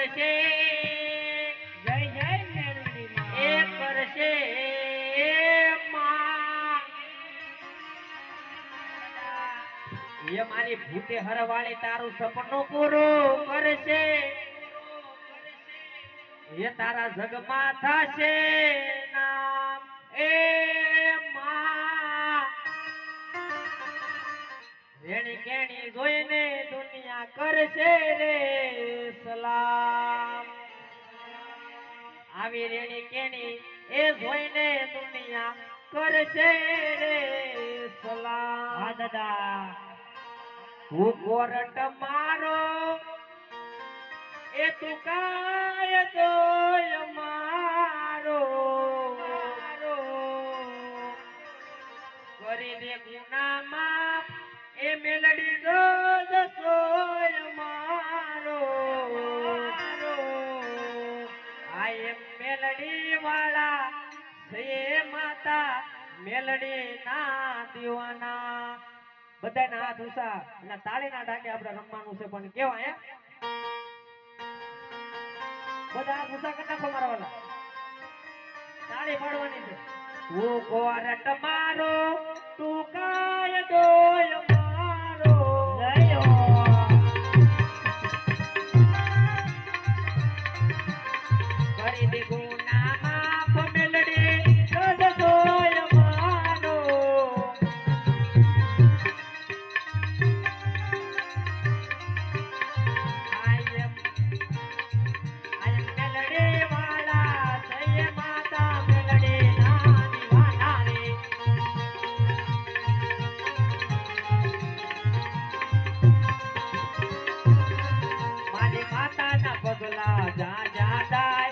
કરશે જય જય મેલડી માં એ કરશે માં એ મારી ભૂતે હરવાળી તારું સપનું પૂરું કરશે એ તારા જગમાં થશે નામ એ માં રેણી કેણી જોઈને દુનિયા કરશે રે સલામ આવી રેણી કેણી એ જોઈને દુનિયા કરશે રે સલામ હા દાદા તું કોરટ મારો એ તું કાય દોય મારો કરી દે ગુના માફ એ મેલડી રોજ સોય મારો આ એમ મેલડી વાળા સે માતા મેલડી ના દીવાના બધાના હાથ ઊંચા અને તાળીના ડાકે આપણે રમવાનું છે પણ કેવા હે બધા હાથ ઊંચા કરી નાખો મારા વાલા તાળી પાડવાની છે તું કોરટ મારો તું કાય દોય મારો જય હો કરી દે ગુના માફ મેલડી રોજ દોય મારો મેલડી વાળા જય માતા મેલડી ના દીવાના રે મારી માતાના પગલા જા જા